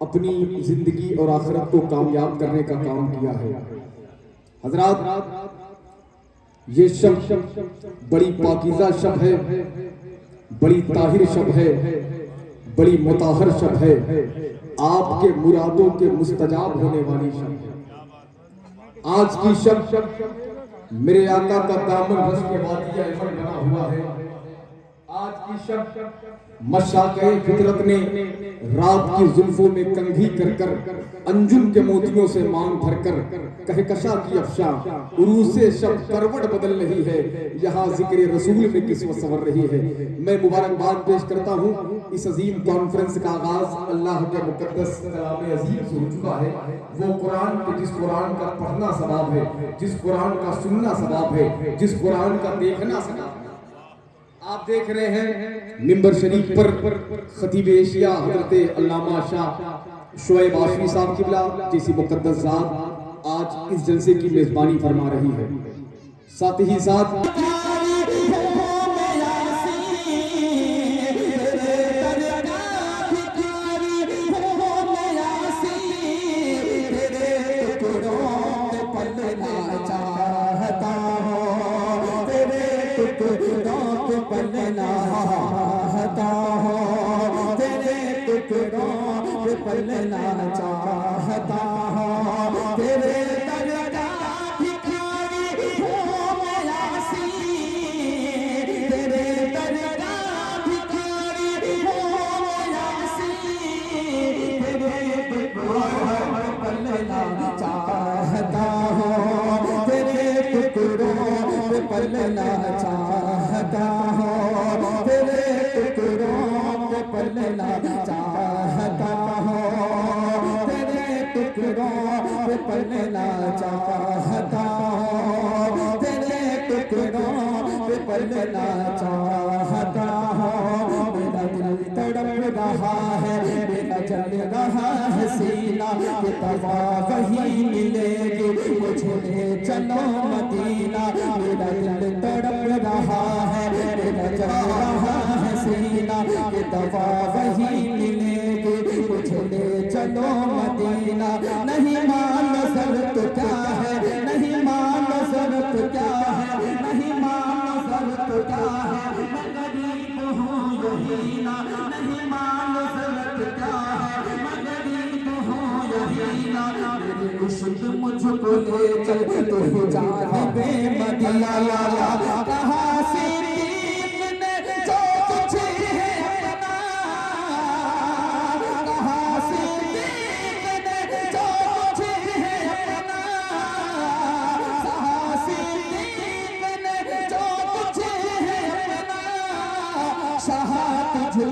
अपनी जिंदगी और आखिरत को कामयाब करने का काम किया है। हजरात, ये शब बड़ी पाकीज़ा शब है, बड़ी ताहिर शब है, बड़ी मुताहर शब है, आपके मुरादों के मुस्तजाब होने वाली शब है। आज की शब मेरे आका का दामन हंस के वादिया इफ़र बना हुआ है। आज की शब मशाक़े फितरत ने रात की जुल्फों में कंघी कर कर अंजुम के मोतियों से मांग भर कर कहकशा की अफशा उरूसे शब करवट बदल रही है। यहाँ जिक्र रसूल में किस्मत संवर रही है। मैं मुबारकबाद पेश करता हूँ। इस अजीम कॉन्फ्रेंस का आगाज अल्लाह के मुकद्दस कलाम अजीम से हो चुका है। वो कुरान के जिस कुरान का पढ़ना सवाब है, जिस कुरान का सुनना सवाब है, जिस कुरान का देखना सवाब है। आप देख रहे हैं मिंबर शरीफ पर खतीब एशिया हज़रत अल्लामा शाह शुएब आशमी साहब किबला जैसी मुकद्दस ज़ात आज इस जलसे की मेजबानी फरमा रही है। साथ ही साथ पलना चाहता हूँ, तेरे टुकड़ों पे पलना चाहता हूँ, तेरे दर का भिखारी हूँ मैं यासीन, तेरे दर का भिखारी हूँ मैं यासीन, तेरे टुकड़ों पे पलना चाहता हूँ, तेरे टुकड़ों पे पलना चाहता हूँ, तेरे टुकड़ों पे पलना चाहता हूँ, तेरे टुकड़ों पे पलना चाहता हूँ, तेरे टुकड़ों पे पलना चाहता हूँ। मेरा दिल तड़प रहा है, मेरा जल रहा है सीना, कि तवा वही मिलेगी मुझे ले चलो मदीना। मेरा दिल तड़प रहा है, मेरा जल रहा है सीना, कि दवा वही मिलेगी मुझे ले चलो मदीना। नहीं मानो शर्त क्या है, नहीं मानो शर्त क्या है, नहीं मानो शर्त क्या है, मैं गरीब हूँ यही ना। नहीं मानो शर्त क्या है, मैं गरीब हूँ यही ना। मेरी इश्क मुझको ले चल तू जानिबे मदीना। कहाँ से जो तुझे है अपना, कहाँ से जो तुझे है अपना, कहाँ से जो तुझे है अपना, शाह तुझे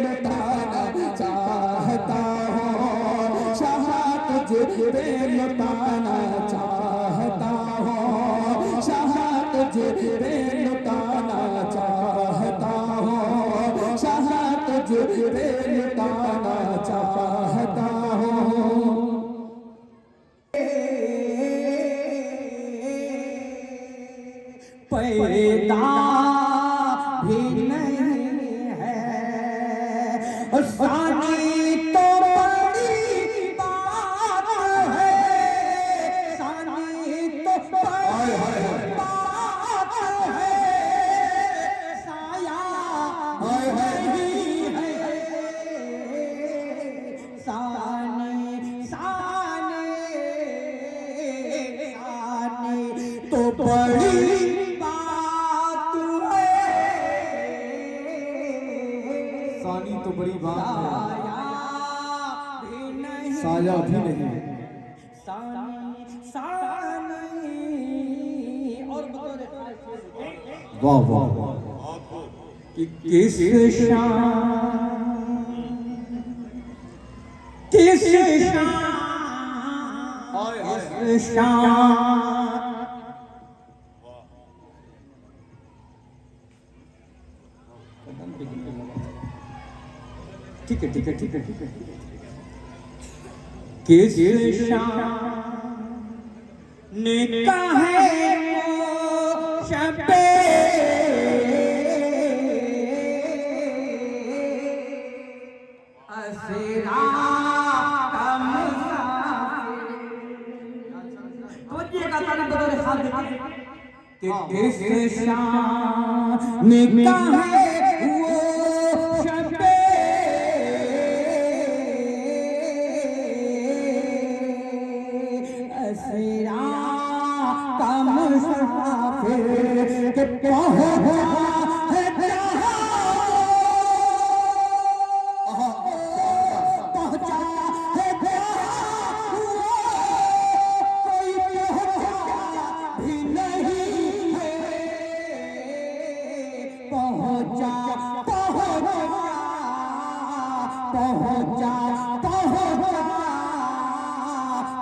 लुटाना चाहता हूँ, शाह तुझे लुटाना चाहता हूँ, शाह तुझे लुटाना चाहता हूँ, शाह तुझे लुटाना चाहता हूँ। पैदा भी नहीं है सानी तो बड़ी बात है, सानी तो बड़ी बात है, साया नहीं है सानी, सानी सानी तो बड़ी सानी तो बड़ी बात है, साया भी नहीं है। वाह वाह वाह, कि किस शान, किस शान, किस शान, ठीक है ठीक है ठीक है ठीक है, किस शान ने कहा है वो शबे असरा सरहद के किस शान का है वो शबे असरा का मुसाफिर के पहुंचा है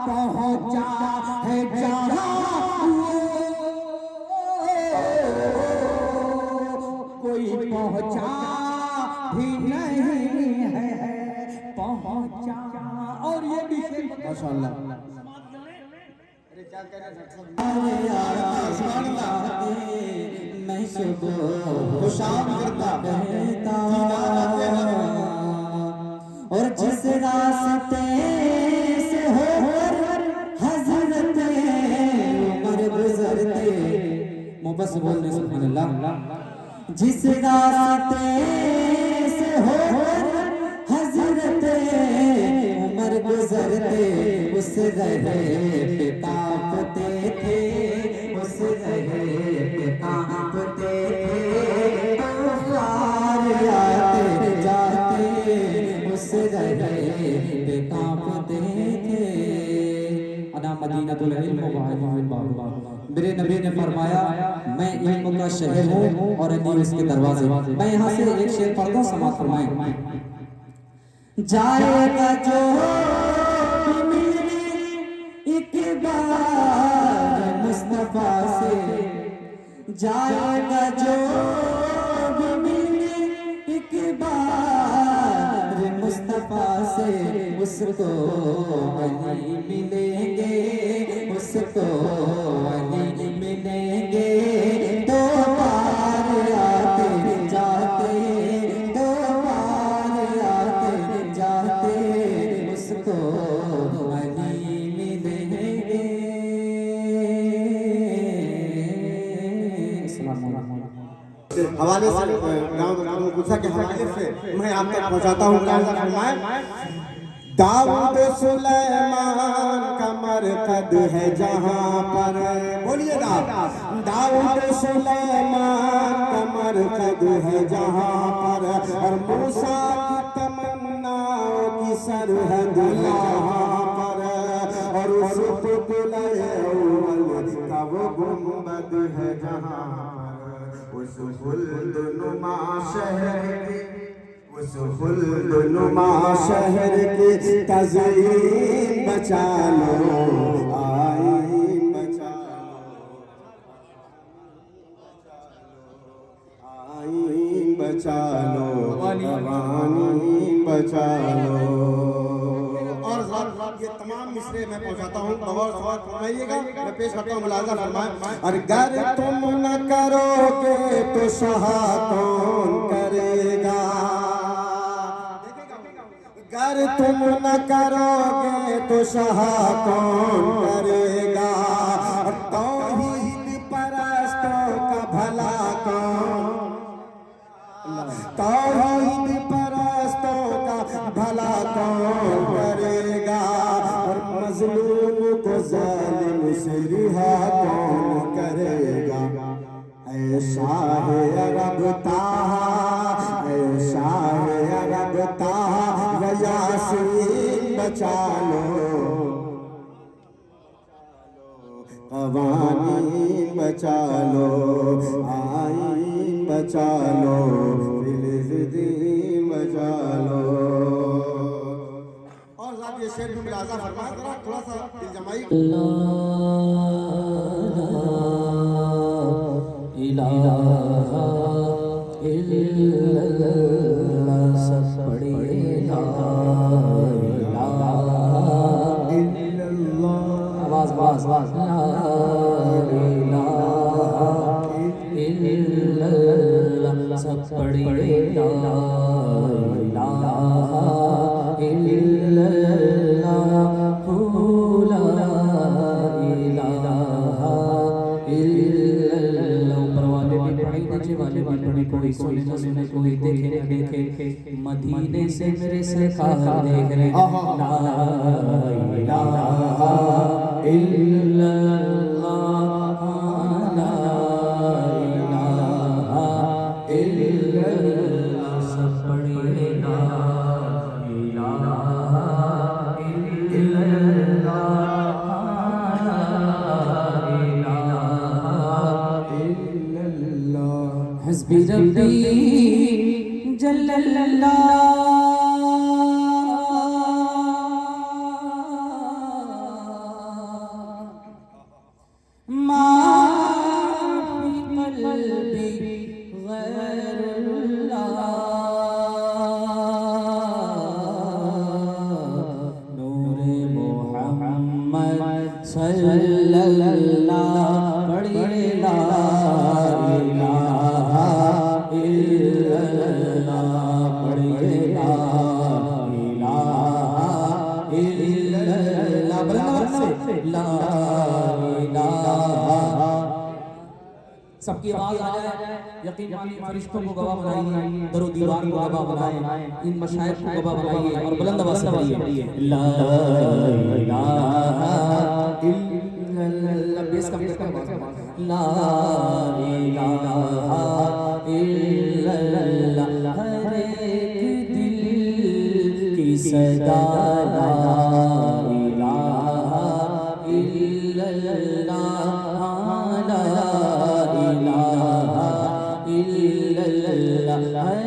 पहुंचा है जहां कोई पहुंचा भी नहीं है पहुंचा। और ये भी माशाअल्लाह मैं सुबह खुशाम करता रहता और जिस रास्ते से होकर हज़रत उमर गुजरते मुबस बोलने सुभान अल्लाह। जिस रास्ते से होकर हज़रत उमर गुजरते उस रहे पे कांपते थे उस रहे पे कांपते थे तूफान आते जाते उस रहे पे कांपते थे। अना मदीनतुल इल्म व अहलुल बाब। मेरे नबी ने फरमाया मैं इल्म का शहर हूँ और अली उसके दरवाजे। मैं यहाँ से एक शेर पढ़ता हूँ, समाअत फरमाएं। जाएगा जो एक बार मुस्तफा से जाएगा जो एक बार मुस्तफा से उसको अली मिलेंगे उसको अली मिलेंगे। दो बार आते जाते दो बार आते जाते उसको अली मिलेंगे। हवाले से गाँव पूछा के हवाले से मैं आप तक पहुँचाता हूँ। दाऊद सुलेमान का मरकद है जहाँ पर, बोलिए ना, दाऊद सुलेमान का मरकद है जहाँ पर और मूसा की तमन्नाओं की सरहद यहाँ पर और उस पुतले अव्वल का वो गुंबद है जहाँ पर उस खुल्दनुमा शहर उस खुल्दनुमा शहर की तज़ीन बचा लो आईन बचा लो आईन बचा लो रवानीन बचा लो। और ये तमाम मिसरे मैं पहुंचाता हूँ, गौर सवाल फरमाइएगा, मैं पेश करता हूँ, मुलाज़ा फरमाएं। और अगर तुम न करोगे तो सहा कौन करेगा, अगर तुम न करोगे तो सहा कौन करेगा। तौहीद परस्तों का भला कौन, तौहीद परस्तों का भला कौन करेगा। और मजलूम को जालिम से रिहा कौन करेगा। ऐ शाह अरब ताहा, ऐ शाह अरब ताहा यासीन बचा लो कवानीन बचा लो आईन बचा लो फिलिस्तीन बचा लो। और साथ ये शेर भी मुलाज़ा फरमाया, थोड़ा सा दिल जमाई। इलाहा इल्लल्लाह सब पढ़े ला इलाहा इल्लल्लाह, आवाज़ आवाज़ आवाज़, ला इलाहा इल्लल्लाह सब पढ़े ला इलाहा इल्लल्लाह ला इलाहा कोई सुने न सुने, कोई देखे न देखे, मदीने से मेरे सरकार देख रहे। ला इलाहा इल्लल्लाह, ला इलाहा इल्लल्लाह, सब पढ़िए ला इलाहा इल्लल्लाह, ला इलाहा इल्लल्लाह। हस्बी रब्बी जल्लल्लाह, मा फी क़ल्बी गैरुल्लाह, नूरे मुहम्मद सल्लल्लाह, पढ़िए ला इलाहा इल्लल्लाह, पढ़िए ला इलाहा इल्लल्लाह, बराबर से ला इलाहा। सबकी आवाज आ जाए, यकीन मानिए फरिश्तों को गवाह बनाइए, दरो दीवार को गवाह बनाए, इन मशाइख को गवाह बनाइए और बुलंद आवाज से पढ़िए ला इलाहा इल्लल्लाह। बेस कम करके ला इलाहा इल्लल्लाह, हर एक दिल की सदा ला इलाहा इल्लल्लाह, ला इलाहा इल्लल्लाह,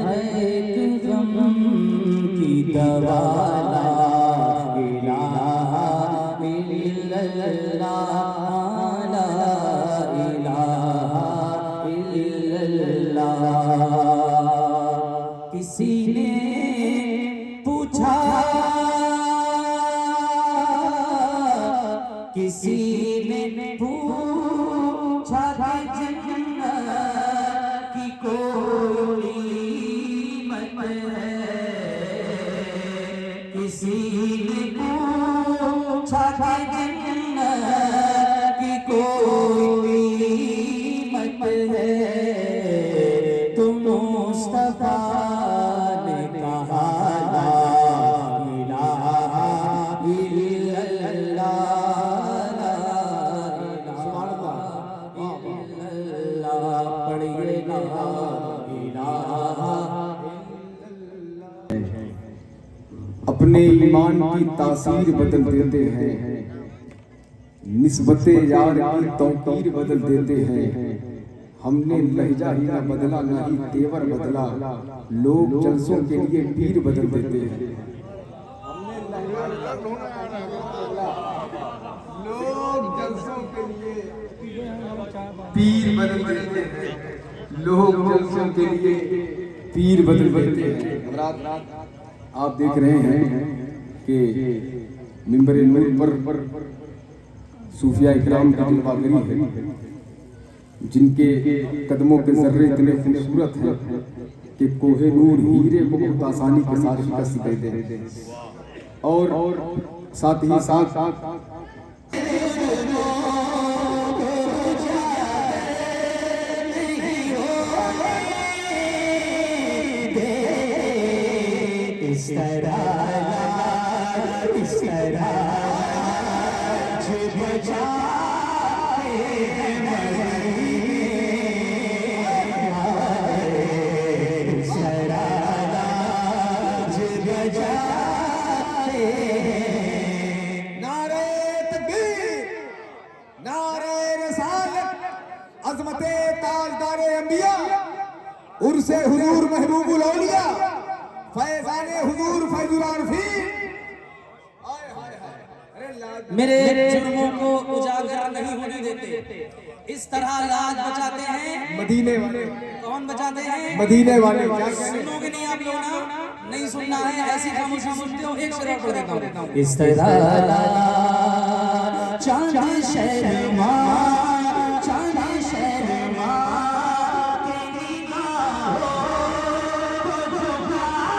हर एक गम की दवा ला इलाहा इल्लल्लाह, ला इलाहा इल्लल्लाह। किसी ने पूछा, किसी ने पूछा कि जन्नत की कोई कीमत है, किसी ने पूछा कि जन्नत की कोई कीमत है, तो मुस्तफा ने कहा ला इलाहा इल्लल्लाह, पढ़िए ला इलाहा। अपने ईमान की तासीर बदल देते हैं, निस्बते यार की तौकीर बदल देते हैं। हमने लहजा ही ना बदला, ना ही तेवर बदला, लोग जलसों के लिए पीर बदल देते हैं। लोग जलसों के लिए पीर बदल देते हैं, लोग जलसों के लिए पीर बदल देते हैं। आप देख रहे हैं कि मिंबर नूर पर सूफिया इकराम की जलवागरी है, जिनके कदमों के जर्रे इतने खूबसूरत हैं कि कोहे नूर हीरे को बहुत आसानी के साथ शिकस्त दे देते हैं। और साथ ही साथ इस तरह बचाए नारे तकबीर, नारे रसालत, अज़मते ताजदारे अंबिया, उर्से हुजूर महबूबुल औलिया, फैज़ाने हुजूर फैज़ुल आरिफीन। मेरे जुर्मों को उजागर नहीं होने देते, इस तरह लाज बचाते हैं मदीने वाले। कौन बचाते हैं? मदीने वाले। सुनोगे नहीं आप लोग ना, नहीं सुनना है, ऐसी खामोशी सुनते हो। एक शेर और पढ़ देता हूं। इस तरह चांद शर्मा, चांद शर्मा के निगाहों को झुकाए,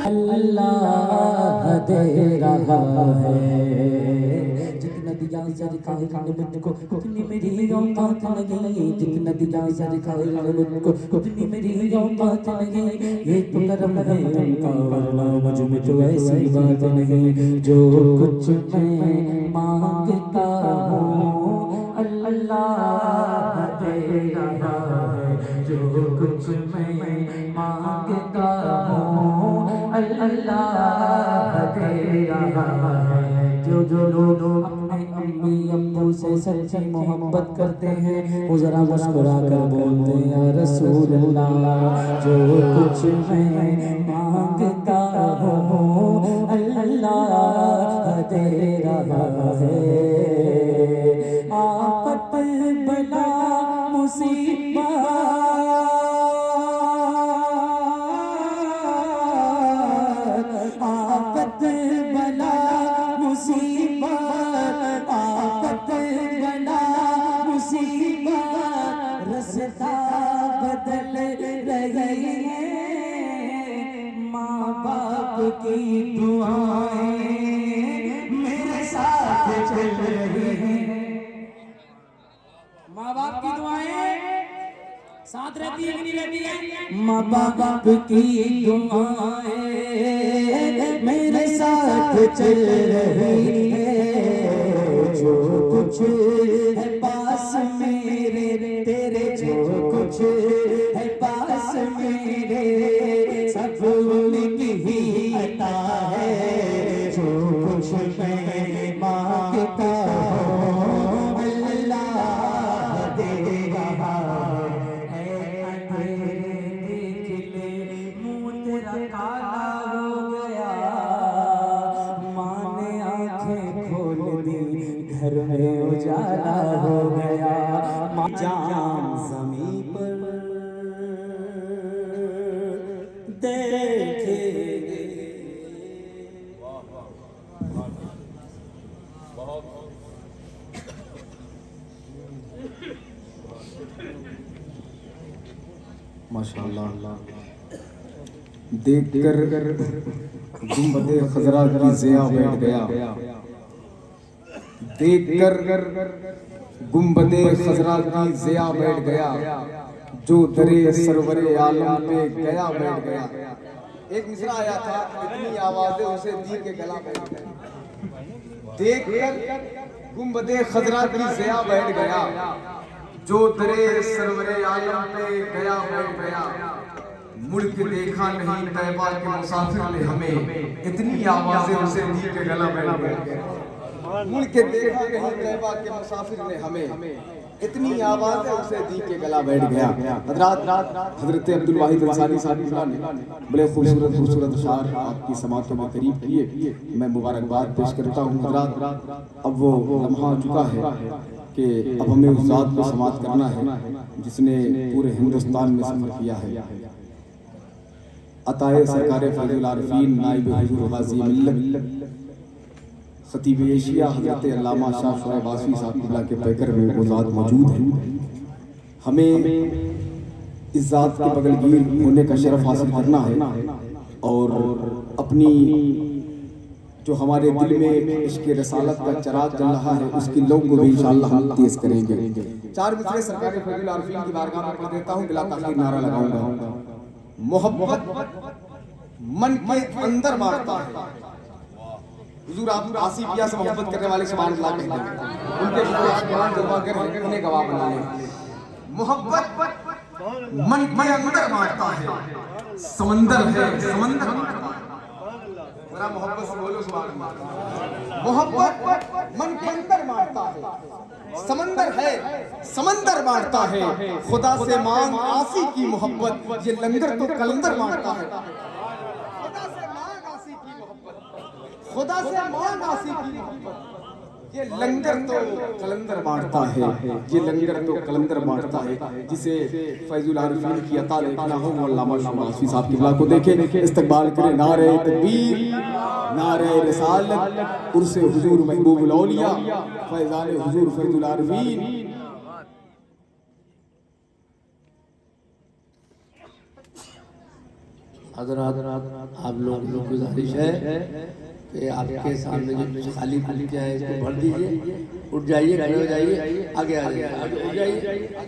अल्लाह दे रहा है जितना दिया सर खाए मुझको उतनी मेरी औकात नहीं, जितना दिया सर खाए मुझको उतनी मेरी औकात नहीं। ये तो करम है उनका वरना मुझ में तो ऐसी बात नहीं। जो कुछ मैं मांगता हूँ अल्लाह दे रहा है, जो कुछ मैं मांगता हूँ अल्लाह दे रहा है। जो लोग अपने अम्मी अब्बू से सच्ची मोहब्बत करते हैं वो जरा मुस्कुरा कर बोलते हैं या रसूल अल्लाह। जो कुछ मैं मांगता हूँ अल्लाह दे रहा है। आफत बला मुसीबत आफत बला मुसीबत आफत बला मुसीबत रास्ता बदल रही है। माँ बाप की दुआएं मेरे साथ चल रही हैं। माँ बाप की दुआएं साथ रहती है कि नहीं रहती है? माँ बाप की दुआएं मेरे साथ चल रही है। जो कुछ है पास मेरे तेरे, जो कुछ है पास मेरे सब उनकी ही अता है। जो कुछ मैं मांगता हूँ अल्लाह दे रहा है। देख ले मुँह तेरा काला हो गया, माँ ने आंखें खोल दी घर में उजाला हो गया। जाम ज़मीं पर देखे माशाअल्लाह। देखकर गुंबदे खजरा की ज़िया बैठ गया, देखकर गुंबदे खजरा की ज़िया बैठ गया। जो दरे सरवरे आलम पे गया बैठ गया। एक मिसरा आया था, इतनी आवाजें उसे दी के गला बैठ गया। देखकर गुंबदे खजरा की ज़िया बैठ गया, जो दरे सरवरे आलम पे गया बैठ गया। मुड़ के देखा नहीं तैबा के मुसाफिर ने हमें, इतनी आवाजें उसे दी के गला बैठ गया। मुड़ के देखा नहीं तैबा के मुसाफिर ने हमें, इतनी आवाजें उसे दी के गला बैठ गया। हजरत अब्दुल वाहिद अंसारी साहब ने बड़े खूबसूरत अशार आपकी समातों में करीब किए, मैं मुबारकबाद पेश करता हूँ। हजरात, अब वो लम्हा आ चुका है कि अब हमें उस ज़ात को समात करना है जिसने पूरे हिंदुस्तान में सफर किया है। अताए सरकार फजल आरफीन नाइब हुजूर गाज़ी मिल्लत खतीब एशिया हजरत अल्लामा शाह शुएब आसफी साहब क़िबला के पैकर में वो ज़ात मौजूद है। हमें इस ज़ात के बगलगीर होने का शरफ हासिल करना है और अपनी जो हमारे दिल में इश्क़ रसालत का चराग जल रहा है उसकी लौ को भी इंशाअल्लाह हम तेज करेंगे। चार मिसरे सरकार फजल आरफीन की बारगाह में पढ़ देता हूँ, बिला ताख़ीर नारा लगाऊंगा। मोहब्बत मन के अंदर मारता है। हुजूर आप आसिफिया से मोहब्बत करने वाले सुभान अल्लाह कहते हैं, उनके कुरान जलवागर हैं, उन्हें गवाह बना लें। मोहब्बत मन के अंदर मारता है, समंदर है समंदर मारता है। जरा मोहब्बत से बोलो सुभान अल्लाह। मोहब्बत मन के अंदर मारता है, समंदर है समंदर मारता है। खुदा से मांग आसी की मोहब्बत, ये लंगर तो कलंदर मारता है। खुदा से मांग आसी की मोहब्बत, खुदा से मांग आसी की मोहब्बत। ये लंगर तो कलंदर बांटता है, ये लंगर तो कलंदर बांटता है। जिसे फैजुल आरिफीन की अता देखना हो वो अल्लामा शमासी साहब किबला को देखे, इस्तकबाल करे। नारे तकबीर, नारे रिसालत, उर्से हुजूर महबूबुल औलिया, फैजान हुजूर फैजुल आरिफीन। हज़रात आप लोग की गुजारिश है कि आपके सामने जो खाली कुर्सियां है इसको भर दीजिए। उठ जाइए, खड़े हो जाइए, आगे आ जाइए, उठ जाइए।